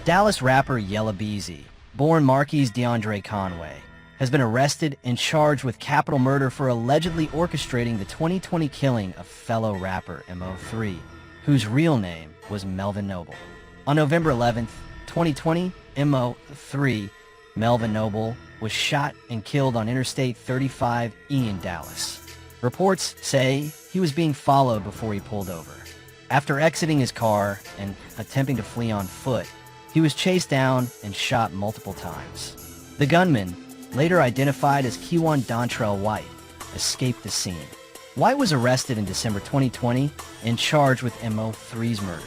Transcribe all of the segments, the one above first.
Dallas rapper Yella Beezy, born Marquise DeAndre Conway, has been arrested and charged with capital murder for allegedly orchestrating the 2020 killing of fellow rapper MO3, whose real name was Melvin Noble. On November 11, 2020, MO3, Melvin Noble, was shot and killed on Interstate 35E in Dallas. Reports say he was being followed before he pulled over. After exiting his car and attempting to flee on foot, he was chased down and shot multiple times. The gunman, later identified as Kewan Dontrell White, escaped the scene. White was arrested in December 2020 and charged with MO3's murder.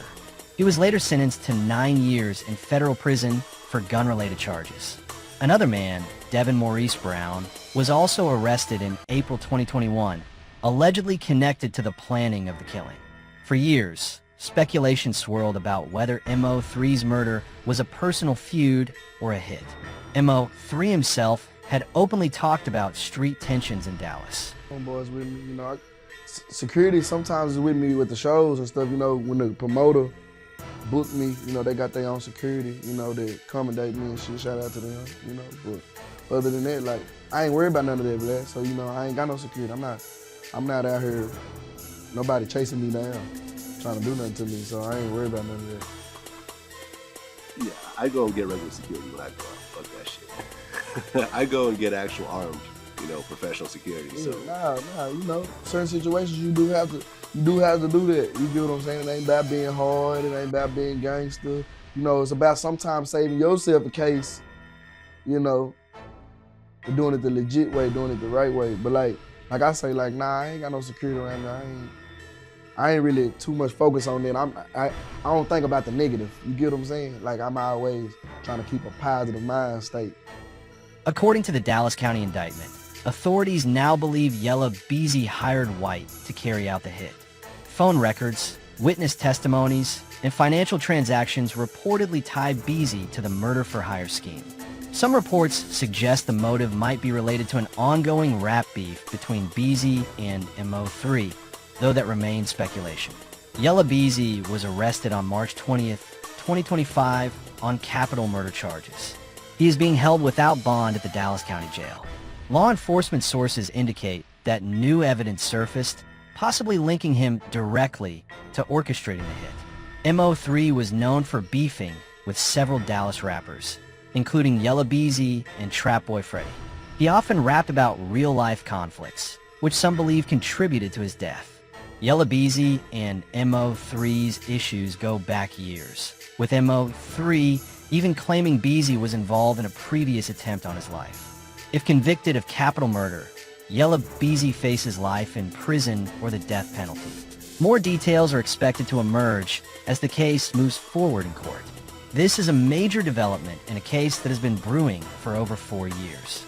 He was later sentenced to 9 years in federal prison for gun-related charges. Another man, Devin Maurice Brown, was also arrested in April 2021, allegedly connected to the planning of the killing. For years, speculation swirled about whether MO3's murder was a personal feud or a hit. MO3 himself had openly talked about street tensions in Dallas. Homeboys with me, security sometimes is with me with the shows and stuff, when the promoter booked me, they got their own security, they accommodate me and shit, shout out to them, but other than that, I ain't worried about none of that, blood. So, I ain't got no security. I'm not out here, nobody chasing me down, trying to do nothing to me, so I ain't worried about none of that. Yeah, I go and get regular security when I go out. Fuck that shit. I go and get actual armed, professional security. Yeah, so nah, certain situations you do have to do that. You get what I'm saying? It ain't about being hard, it ain't about being gangster. It's about sometimes saving yourself a case, doing it the legit way, doing it the right way. But like I say, nah, I ain't got no security around me. I ain't really too much focus on that. I don't think about the negative. You get what I'm saying? I'm always trying to keep a positive mind state. According to the Dallas County indictment, authorities now believe Yella Beezy hired White to carry out the hit. Phone records, witness testimonies, and financial transactions reportedly tie Beezy to the murder-for-hire scheme. Some reports suggest the motive might be related to an ongoing rap beef between Beezy and MO3, though that remains speculation. Yella Beezy was arrested on March 20th, 2025 on capital murder charges. He is being held without bond at the Dallas County Jail. Law enforcement sources indicate that new evidence surfaced, possibly linking him directly to orchestrating the hit. MO3 was known for beefing with several Dallas rappers, including Yella Beezy and Trapboy Freddie. He often rapped about real-life conflicts, which some believe contributed to his death. Yella Beezy and MO3's issues go back years, with MO3 even claiming Beezy was involved in a previous attempt on his life. If convicted of capital murder, Yella Beezy faces life in prison or the death penalty. More details are expected to emerge as the case moves forward in court. This is a major development in a case that has been brewing for over 4 years.